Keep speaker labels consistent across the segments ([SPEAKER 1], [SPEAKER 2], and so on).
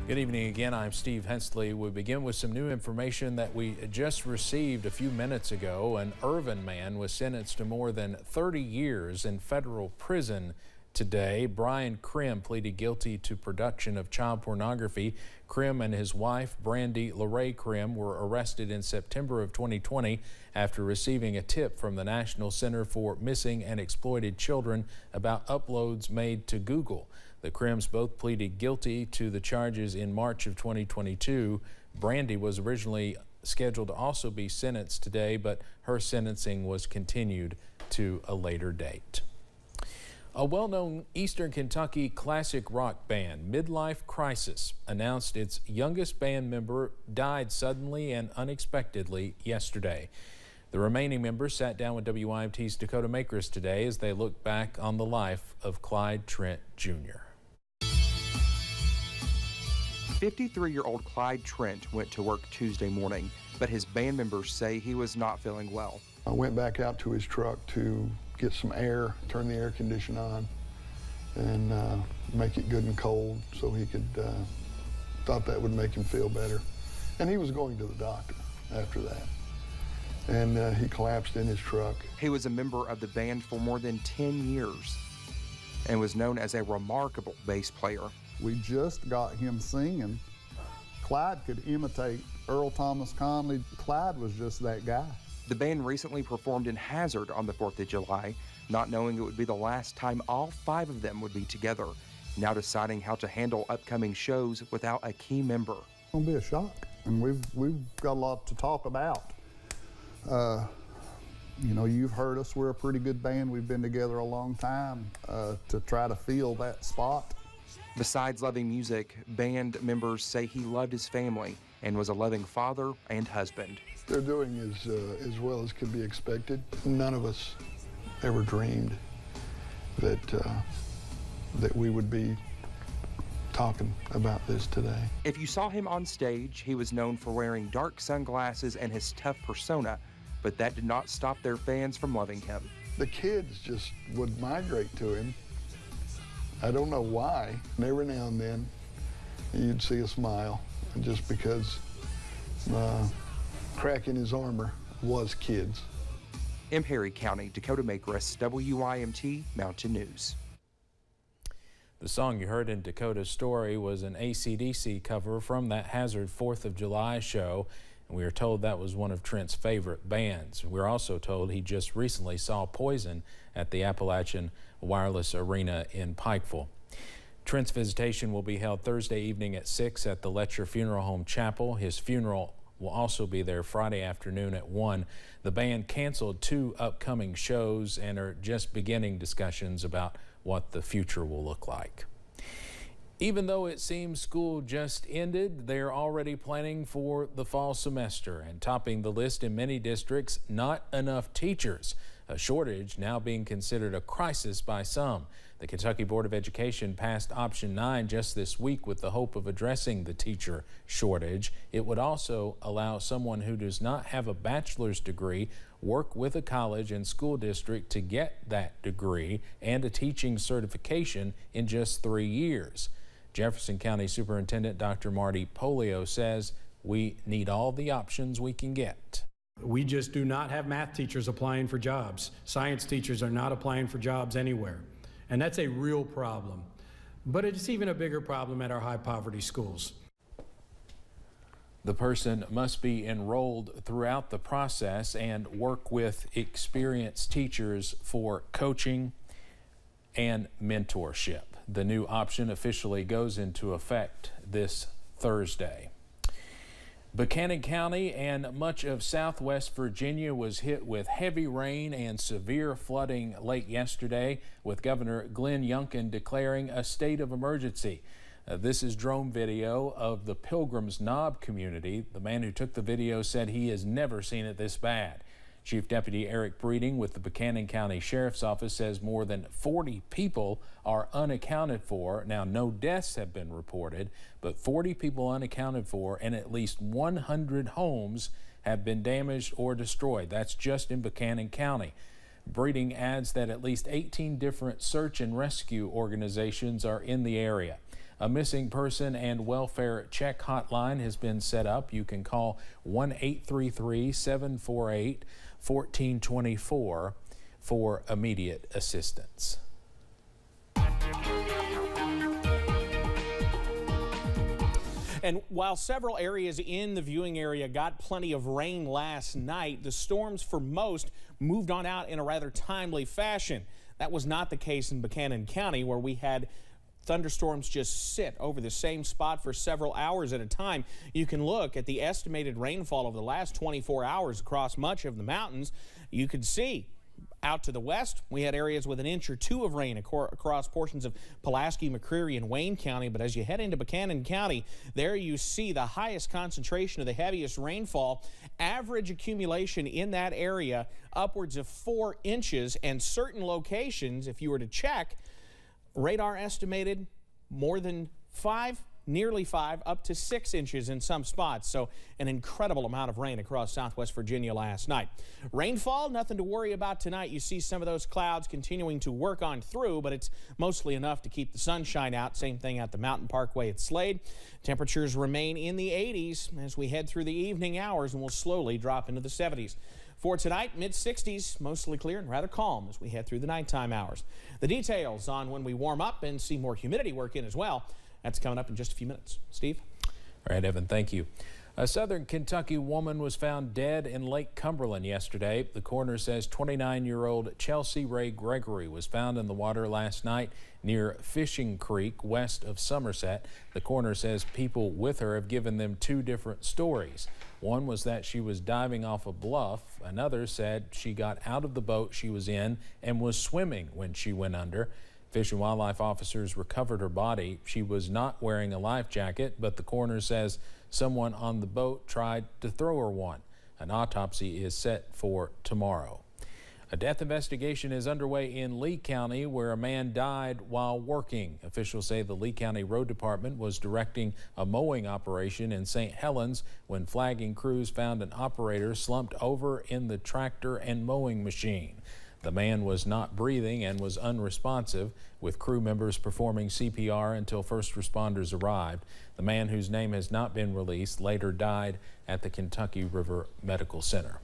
[SPEAKER 1] Good evening again. I'm Steve Hensley. We begin with some new information that we just received a few minutes ago. An Irvin man was sentenced to more than 30 years in federal prison today. Brian Krim pleaded guilty to production of child pornography. Krim and his wife, Brandy LaRae Krim, were arrested in September of 2020 after receiving a tip from the National Center for Missing and Exploited Children about uploads made to Google. The Krims both pleaded guilty to the charges in March of 2022. Brandy was originally scheduled to also be sentenced today, but her sentencing was continued to a later date. A well-known Eastern Kentucky classic rock band, Midlife Crisis, announced its youngest band member died suddenly and unexpectedly yesterday. The remaining members sat down with WYMT's Dakota Makers today as they looked back on the life of Clyde Trent Jr.
[SPEAKER 2] 53-year-old Clyde Trent went to work Tuesday morning, but his band members say he was not feeling well.
[SPEAKER 3] I went back out to his truck to get some air, turn the air conditioner on, and make it good and cold so he could, thought that would make him feel better. And he was going to the doctor after that. And he collapsed in his truck.
[SPEAKER 2] He was a member of the band for more than 10 years and was known as a remarkable bass player.
[SPEAKER 4] We just got him singing. Clyde could imitate Earl Thomas Conley. Clyde was just that guy.
[SPEAKER 2] The band recently performed in Hazard on the 4th of July, not knowing it would be the last time all 5 of them would be together, now deciding how to handle upcoming shows without a key member.
[SPEAKER 4] It's gonna be a shock, and we've got a lot to talk about. You know, you've heard us, we're a pretty good band. We've been together a long time to try to fill that spot.
[SPEAKER 2] Besides loving music, band members say he loved his family and was a loving father and husband.
[SPEAKER 3] They're doing as well as could be expected. None of us ever dreamed that that we would be talking about this today.
[SPEAKER 2] If you saw him on stage, he was known for wearing dark sunglasses and his tough persona, but that did not stop their fans from loving him.
[SPEAKER 3] The kids just would migrate to him. I don't know why. And every now and then, you'd see a smile, just because cracking his armor was kids.
[SPEAKER 2] In Perry County, Dakota Makers, WYMT Mountain News.
[SPEAKER 1] The song you heard in Dakota's story was an AC/DC cover from that Hazard 4th of July show, and we are told that was one of Trent's favorite bands. We're also told he just recently saw Poison at the Appalachian Wireless Arena in Pikeville. Trent's visitation will be held Thursday evening at 6 at the Letcher Funeral Home Chapel. His funeral will also be there Friday afternoon at 1. The band canceled 2 upcoming shows and are just beginning discussions about what the future will look like. Even though it seems school just ended, they're already planning for the fall semester, and topping the list in many districts, not enough teachers. A shortage now being considered a crisis by some. The Kentucky Board of Education passed option 9 just this week with the hope of addressing the teacher shortage. It would also allow someone who does not have a bachelor's degree work with a college and school district to get that degree and a teaching certification in just 3 years. Jefferson County Superintendent Dr. Marty Polio says we need all the options we can get.
[SPEAKER 5] We just do not have math teachers applying for jobs. Science teachers are not applying for jobs anywhere. And that's a real problem. But it's even a bigger problem at our high poverty schools.
[SPEAKER 1] The person must be enrolled throughout the process and work with experienced teachers for coaching and mentorship. The new option officially goes into effect this Thursday. Buchanan County and much of southwest Virginia was hit with heavy rain and severe flooding late yesterday, with Governor Glenn Youngkin declaring a state of emergency. This is drone video of the Pilgrims Knob community. The man who took the video said he has never seen it this bad. Chief Deputy Eric Breeding with the Buchanan County Sheriff's Office says more than 40 people are unaccounted for. Now, no deaths have been reported, but 40 people unaccounted for, and at least 100 homes have been damaged or destroyed. That's just in Buchanan County. Breeding adds that at least 18 different search and rescue organizations are in the area. A missing person and welfare check hotline has been set up. You can call 1-833-748-1424 for immediate assistance.
[SPEAKER 6] And while several areas in the viewing area got plenty of rain last night, the storms for most moved on out in a rather timely fashion. That was not the case in Buchanan County, where we had thunderstorms just sit over the same spot for several hours at a time. You can look at the estimated rainfall over the last 24 hours across much of the mountains. You could see out to the west, we had areas with an inch or two of rain across portions of Pulaski, McCreary, and Wayne County. But as you head into Buchanan County, there you see the highest concentration of the heaviest rainfall. Average accumulation in that area upwards of 4 inches, and certain locations, if you were to check, radar estimated more than 5, nearly 5, up to 6 inches in some spots. So an incredible amount of rain across southwest Virginia last night. Rainfall, nothing to worry about tonight. You see some of those clouds continuing to work on through, but it's mostly enough to keep the sunshine out. Same thing at the Mountain Parkway at Slade. Temperatures remain in the 80s as we head through the evening hours, and will slowly drop into the 70s. For tonight, mid-60s, mostly clear and rather calm as we head through the nighttime hours. The details on when we warm up and see more humidity work in as well, that's coming up in just a few minutes. Steve?
[SPEAKER 1] All right, Evan, thank you. A southern Kentucky woman was found dead in Lake Cumberland yesterday. The coroner says 29-year-old Chelsea Ray Gregory was found in the water last night near Fishing Creek, west of Somerset. The coroner says people with her have given them 2 different stories. One was that she was diving off a bluff. Another said she got out of the boat she was in and was swimming when she went under. Fish and Wildlife officers recovered her body. She was not wearing a life jacket, but the coroner says someone on the boat tried to throw her one. An autopsy is set for tomorrow. A death investigation is underway in Lee County, where a man died while working. Officials say the Lee County Road Department was directing a mowing operation in St. Helens when flagging crews found an operator slumped over in the tractor and mowing machine. The man was not breathing and was unresponsive, with crew members performing CPR until first responders arrived. The man, whose name has not been released, later died at the Kentucky River Medical Center.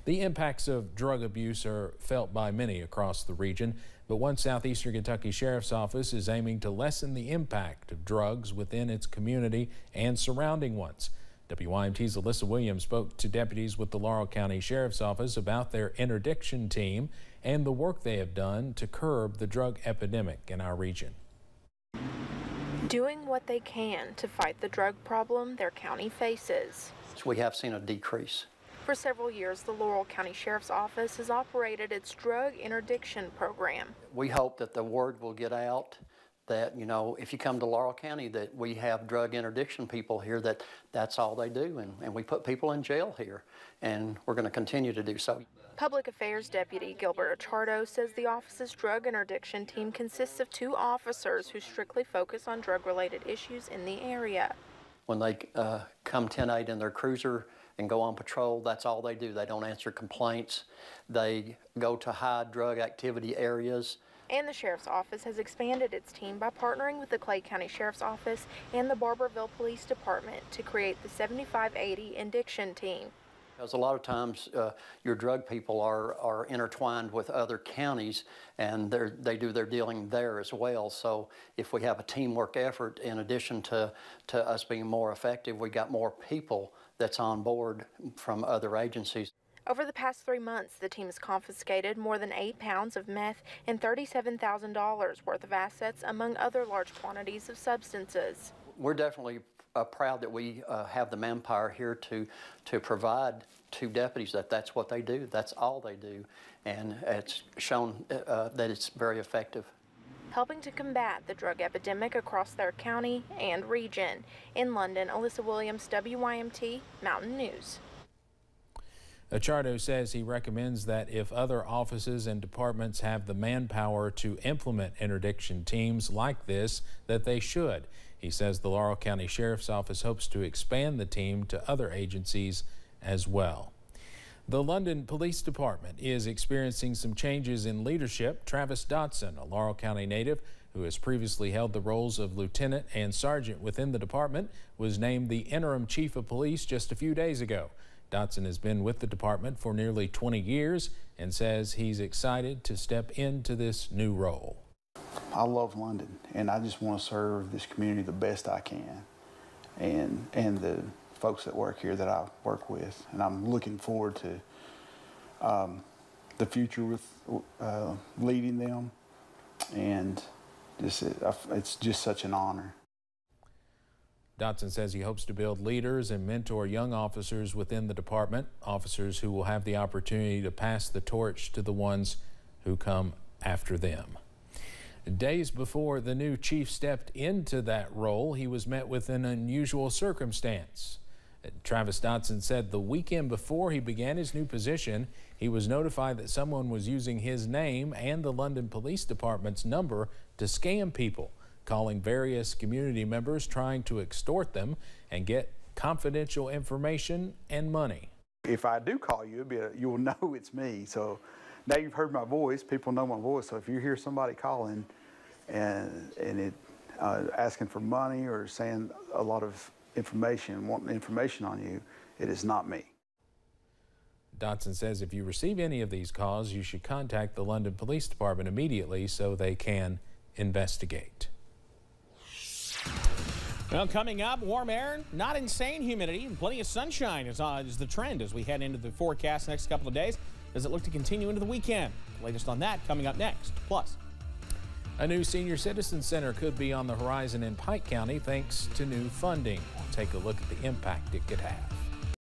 [SPEAKER 1] The impacts of drug abuse are felt by many across the region, but one southeastern Kentucky sheriff's office is aiming to lessen the impact of drugs within its community and surrounding ones. WYMT's Alyssa Williams spoke to deputies with the Laurel County Sheriff's Office about their interdiction team and the work they have done to curb the drug epidemic in our region.
[SPEAKER 7] Doing what they can to fight the drug problem their county faces.
[SPEAKER 8] We have seen a decrease.
[SPEAKER 7] For several years, the Laurel County Sheriff's Office has operated its drug interdiction program.
[SPEAKER 8] We hope that the word will get out that, you know, if you come to Laurel County, that we have drug interdiction people here, that's all they do, and we put people in jail here, and we're going to continue to do so.
[SPEAKER 7] Public Affairs Deputy Gilbert Achardo says the office's drug interdiction team consists of 2 officers who strictly focus on drug-related issues in the area.
[SPEAKER 8] When they come 10-8 in their cruiser and go on patrol, that's all they do. They don't answer complaints. They go to high drug activity areas.
[SPEAKER 7] And the Sheriff's Office has expanded its team by partnering with the Clay County Sheriff's Office and the Barberville Police Department to create the 7580 Interdiction Team.
[SPEAKER 8] Because a lot of times your drug people are intertwined with other counties, and they do their dealing there as well. So if we have a teamwork effort, in addition to us being more effective, we got more people that's on board from other agencies.
[SPEAKER 7] Over the past 3 months, the team has confiscated more than 8 pounds of meth and $37,000 worth of assets, among other large quantities of substances.
[SPEAKER 8] We're definitely proud that we have the manpower here to provide 2 deputies that's what they do. That's all they do, and it's shown that it's very effective.
[SPEAKER 7] Helping to combat the drug epidemic across their county and region. In London, Alyssa Williams, WYMT Mountain News.
[SPEAKER 1] Achardo says he recommends that if other offices and departments have the manpower to implement interdiction teams like this, that they should. He says the Laurel County Sheriff's Office hopes to expand the team to other agencies as well. The London Police Department is experiencing some changes in leadership. Travis Dotson, a Laurel County native who who has previously held the roles of lieutenant and sergeant within the department, was named the interim chief of police just a few days ago. Dotson has been with the department for nearly 20 years and says he's excited to step into this new role.
[SPEAKER 9] I love London, and I just want to serve this community the best I can, and the folks that work here that I work with. And I'm looking forward to the future with leading them, and it's just such an honor.
[SPEAKER 1] Dotson says he hopes to build leaders and mentor young officers within the department, officers who will have the opportunity to pass the torch to the ones who come after them. Days before the new chief stepped into that role, he was met with an unusual circumstance. Travis Dotson said the weekend before he began his new position, he was notified that someone was using his name and the London Police Department's number to scam people, calling various community members trying to extort them and get confidential information and money.
[SPEAKER 9] If I do call you, you'll know it's me. So now you've heard my voice, people know my voice. So if you hear somebody calling and asking for money or saying a lot of information, wanting information on you, it is not me.
[SPEAKER 1] Dotson says if you receive any of these calls, you should contact the London Police Department immediately so they can investigate.
[SPEAKER 6] Well, coming up, warm air, not insane humidity, and plenty of sunshine is the trend as we head into the forecast next couple of days. Does it look to continue into the weekend? The latest on that coming up next. Plus,
[SPEAKER 1] a new senior citizen center could be on the horizon in Pike County thanks to new funding. We'll take a look at the impact it could have.